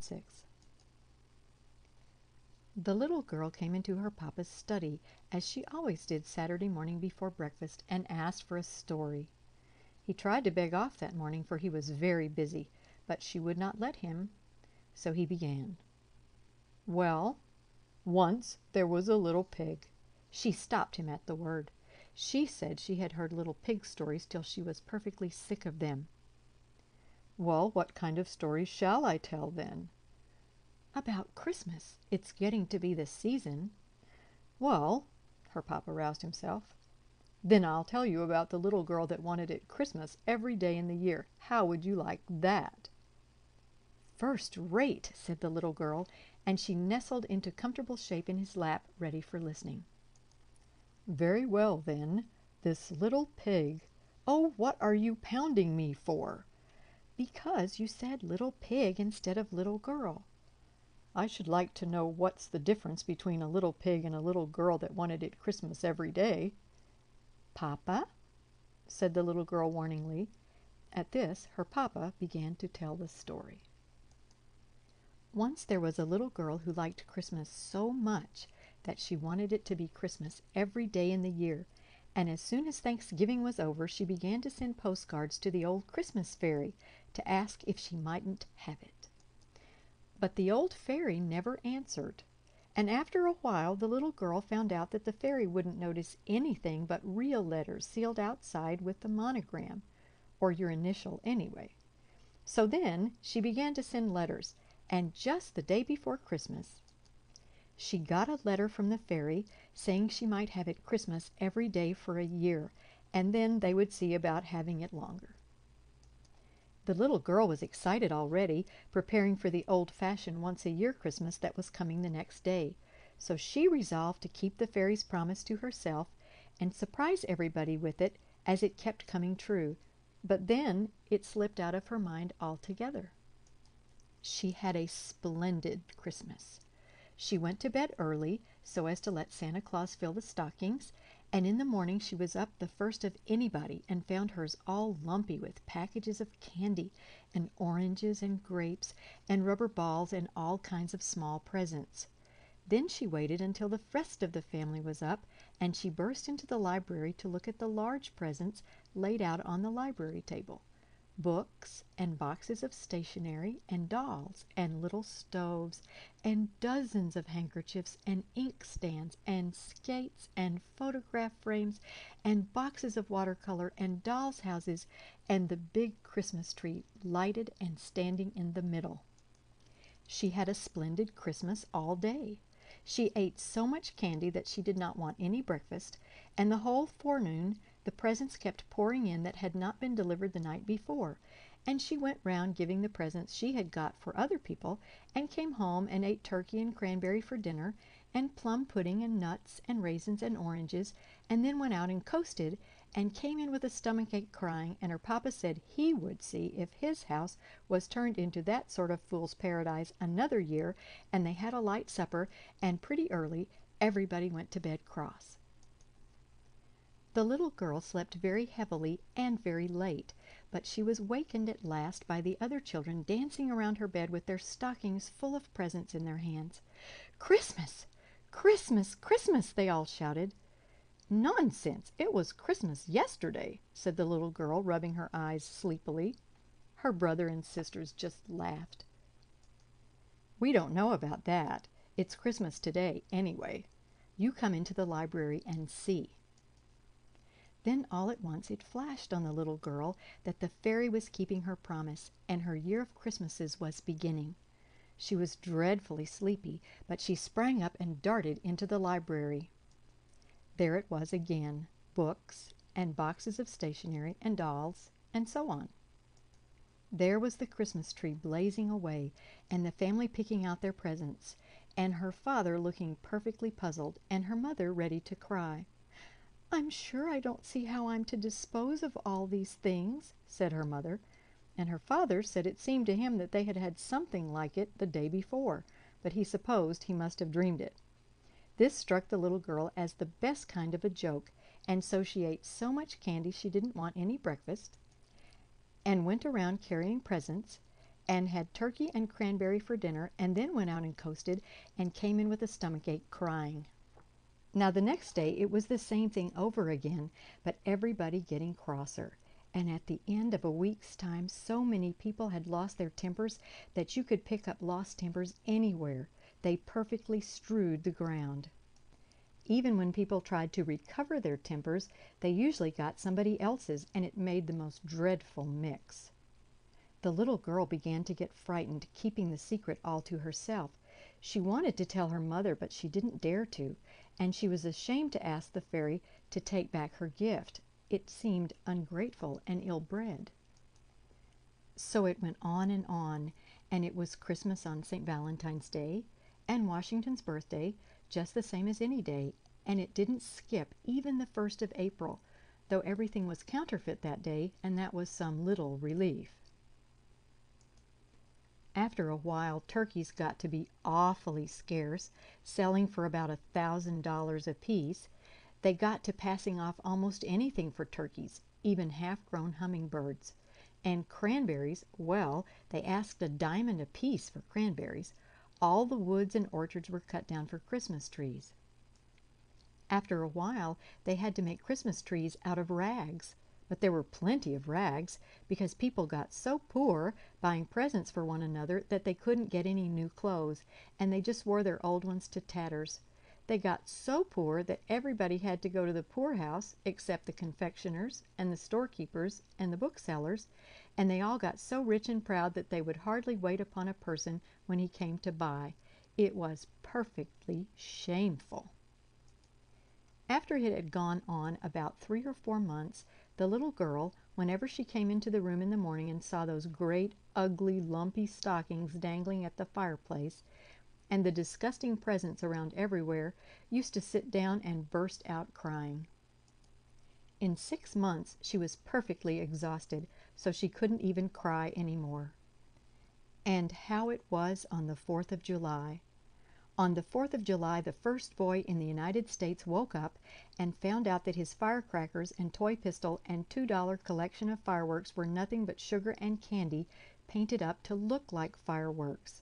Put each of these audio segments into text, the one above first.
6. The little girl came into her papa's study, as she always did Saturday morning before breakfast, and asked for a story. He tried to beg off that morning, for he was very busy, but she would not let him, so he began. Well, once there was a little pig. She stopped him at the word. She said she had heard little pig stories till she was perfectly sick of them. Well, what kind of stories shall I tell, then? About Christmas. It's getting to be the season. Well, her papa roused himself. Then I'll tell you about the little girl that wanted it Christmas every day in the year. How would you like that? First rate, said the little girl, and she nestled into comfortable shape in his lap, ready for listening. Very well, then, this little pig. Oh, what are you pounding me for? Because you said little pig instead of little girl. I should like to know what's the difference between a little pig and a little girl that wanted it Christmas every day. Papa, said the little girl warningly. At this, her papa began to tell the story. Once there was a little girl who liked Christmas so much that she wanted it to be Christmas every day in the year, and as soon as Thanksgiving was over, she began to send postcards to the old Christmas fairy to ask if she mightn't have it. But the old fairy never answered, and after a while the little girl found out that the fairy wouldn't notice anything but real letters sealed outside with the monogram, or your initial anyway. So then she began to send letters, and just the day before Christmas, she got a letter from the fairy saying she might have it Christmas every day for a year, and then they would see about having it longer. The little girl was excited already, preparing for the old-fashioned once-a-year Christmas that was coming the next day, so she resolved to keep the fairy's promise to herself and surprise everybody with it as it kept coming true, but then it slipped out of her mind altogether. She had a splendid Christmas. She went to bed early so as to let Santa Claus fill the stockings, and in the morning she was up the first of anybody and found hers all lumpy with packages of candy and oranges and grapes and rubber balls and all kinds of small presents. Then she waited until the rest of the family was up, and she burst into the library to look at the large presents laid out on the library table. Books and boxes of stationery and dolls and little stoves and dozens of handkerchiefs and inkstands and skates and photograph frames and boxes of watercolor and dolls' houses and the big Christmas tree lighted and standing in the middle. She had a splendid Christmas all day. She ate so much candy that she did not want any breakfast, and the whole forenoon the presents kept pouring in that had not been delivered the night before, and she went round giving the presents she had got for other people, and came home and ate turkey and cranberry for dinner, and plum pudding and nuts and raisins and oranges, and then went out and coasted, and came in with a stomachache crying, and her papa said he would see if his house was turned into that sort of fool's paradise another year, and they had a light supper, and pretty early everybody went to bed cross. The little girl slept very heavily and very late, but she was wakened at last by the other children dancing around her bed with their stockings full of presents in their hands. "Christmas! Christmas! Christmas!" they all shouted. "Nonsense! It was Christmas yesterday," said the little girl, rubbing her eyes sleepily. Her brother and sisters just laughed. "We don't know about that. It's Christmas today, anyway. You come into the library and see." Then all at once it flashed on the little girl that the fairy was keeping her promise, and her year of Christmases was beginning. She was dreadfully sleepy, but she sprang up and darted into the library. There it was again, books and boxes of stationery and dolls, and so on. There was the Christmas tree blazing away, and the family picking out their presents, and her father looking perfectly puzzled, and her mother ready to cry. "I'm sure I don't see how I'm to dispose of all these things," said her mother, and her father said it seemed to him that they had had something like it the day before, but he supposed he must have dreamed it. This struck the little girl as the best kind of a joke, and so she ate so much candy she didn't want any breakfast, and went around carrying presents, and had turkey and cranberry for dinner, and then went out and coasted and came in with a stomachache crying. Now the next day it was the same thing over again, but everybody getting crosser. And at the end of a week's time, so many people had lost their tempers that you could pick up lost tempers anywhere. They perfectly strewed the ground. Even when people tried to recover their tempers, they usually got somebody else's, and it made the most dreadful mix. The little girl began to get frightened, keeping the secret all to herself. She wanted to tell her mother, but she didn't dare to, and she was ashamed to ask the fairy to take back her gift. It seemed ungrateful and ill-bred. So it went on, and it was Christmas on St. Valentine's Day, and Washington's birthday, just the same as any day, and it didn't skip even the 1st of April, though everything was counterfeit that day, and that was some little relief. After a while, turkeys got to be awfully scarce, selling for about $1,000 apiece. They got to passing off almost anything for turkeys, even half-grown hummingbirds. And cranberries, well, they asked a diamond apiece for cranberries. All the woods and orchards were cut down for Christmas trees. After a while, they had to make Christmas trees out of rags. But there were plenty of rags, because people got so poor buying presents for one another that they couldn't get any new clothes, and they just wore their old ones to tatters. They got so poor that everybody had to go to the poorhouse except the confectioners and the storekeepers and the booksellers, and they all got so rich and proud that they would hardly wait upon a person when he came to buy. It was perfectly shameful. After it had gone on about 3 or 4 months, the little girl, whenever she came into the room in the morning and saw those great, ugly, lumpy stockings dangling at the fireplace, and the disgusting presents around everywhere, used to sit down and burst out crying. In 6 months she was perfectly exhausted, so she couldn't even cry any more. And how it was on the 4th of July. On the 4th of July, the first boy in the United States woke up and found out that his firecrackers and toy pistol and $2 collection of fireworks were nothing but sugar and candy painted up to look like fireworks.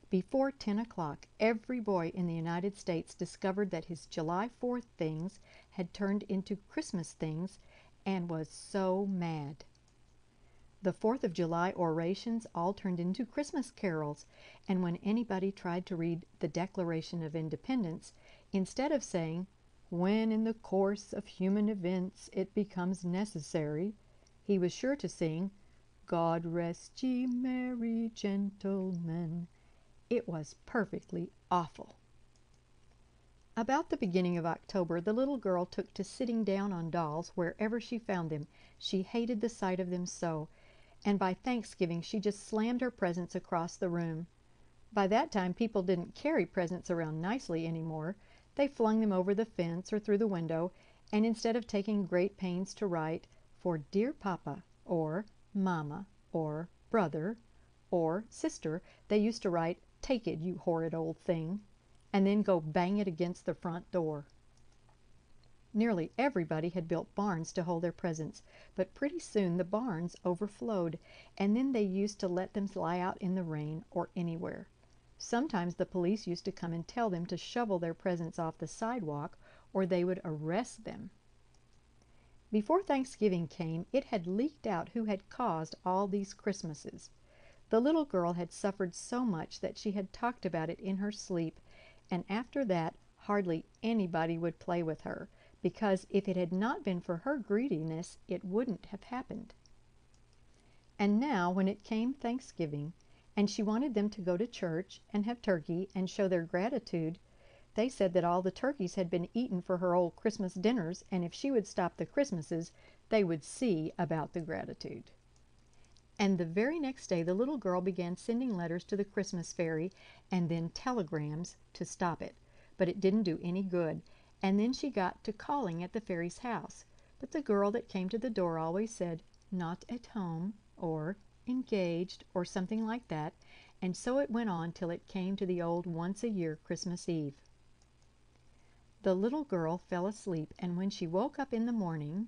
Before 10 o'clock, every boy in the United States discovered that his July 4th things had turned into Christmas things, and was so mad. The 4th of July orations all turned into Christmas carols, and when anybody tried to read the Declaration of Independence, instead of saying, "When in the course of human events it becomes necessary," he was sure to sing, "God rest ye merry gentlemen." It was perfectly awful. About the beginning of October, the little girl took to sitting down on dolls wherever she found them. She hated the sight of them so, and by Thanksgiving she just slammed her presents across the room. By that time people didn't carry presents around nicely anymore. They flung them over the fence or through the window, and instead of taking great pains to write, "For dear Papa," or "Mama," or "Brother," or "Sister," they used to write, "Take it, you horrid old thing," and then go bang it against the front door. Nearly everybody had built barns to hold their presents, but pretty soon the barns overflowed, and then they used to let them lie out in the rain or anywhere. Sometimes the police used to come and tell them to shovel their presents off the sidewalk, or they would arrest them. Before Thanksgiving came, it had leaked out who had caused all these Christmases. The little girl had suffered so much that she had talked about it in her sleep, and after that hardly anybody would play with her, because if it had not been for her greediness, it wouldn't have happened. And now, when it came Thanksgiving, and she wanted them to go to church and have turkey and show their gratitude, they said that all the turkeys had been eaten for her old Christmas dinners, and if she would stop the Christmases, they would see about the gratitude. And the very next day the little girl began sending letters to the Christmas fairy, and then telegrams to stop it. But it didn't do any good, and then she got to calling at the fairy's house. But the girl that came to the door always said, "Not at home," or "Engaged," or something like that, and so it went on till it came to the old once-a-year Christmas Eve. The little girl fell asleep, and when she woke up in the morning,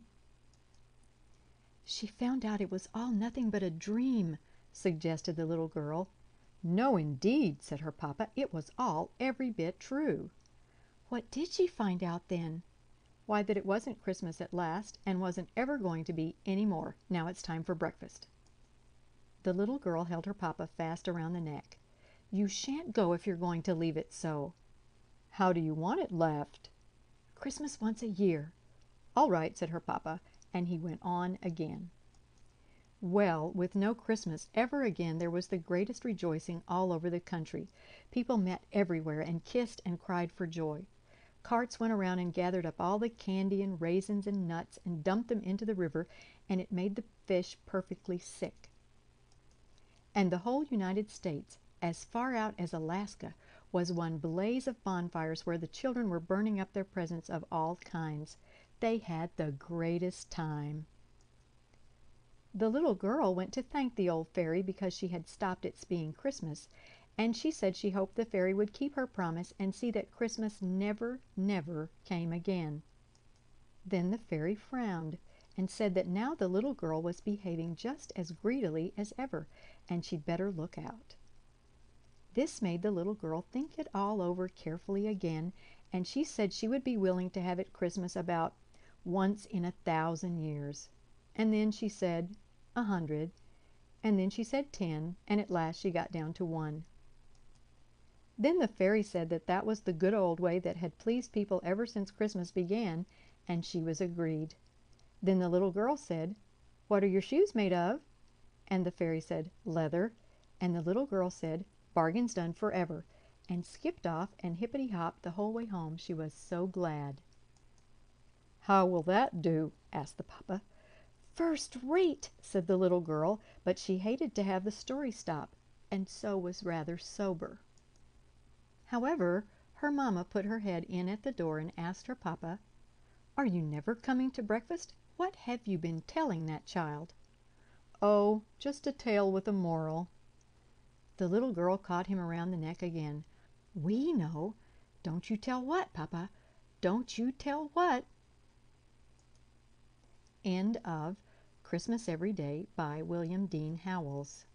she found out it was all nothing but a dream. suggested the little girl. No, indeed, said her papa. It was all every bit true. What did she find out then? Why, that it wasn't Christmas at last, and wasn't ever going to be any more. Now it's time for breakfast. The little girl held her papa fast around the neck. You shan't go if you're going to leave it so. How do you want it left? Christmas once a year. All right, said her papa, and he went on again. Well, with no Christmas ever again, there was the greatest rejoicing all over the country. People met everywhere and kissed and cried for joy. Carts went around and gathered up all the candy and raisins and nuts and dumped them into the river, and it made the fish perfectly sick. And the whole United States, as far out as Alaska, was one blaze of bonfires where the children were burning up their presents of all kinds. They had the greatest time. The little girl went to thank the old fairy because she had stopped its being Christmas, and she said she hoped the fairy would keep her promise and see that Christmas never, never came again. Then the fairy frowned and said that now the little girl was behaving just as greedily as ever, and she'd better look out. This made the little girl think it all over carefully again, and she said she would be willing to have it Christmas about once in 1,000 years. And then she said 100, and then she said 10, and at last she got down to 1. Then the fairy said that that was the good old way that had pleased people ever since Christmas began, and she was agreed. Then the little girl said, What are your shoes made of? And the fairy said, Leather. And the little girl said, Bargain's done forever, and skipped off and hippity-hopped the whole way home. She was so glad. How will that do? Asked the papa. First rate, said the little girl, but she hated to have the story stop, and so was rather sober. However, her mamma put her head in at the door and asked her papa, Are you never coming to breakfast? What have you been telling that child? Oh, just a tale with a moral. The little girl caught him around the neck again. We know. Don't you tell what, papa? Don't you tell what? End of Christmas Every Day by William Dean Howells.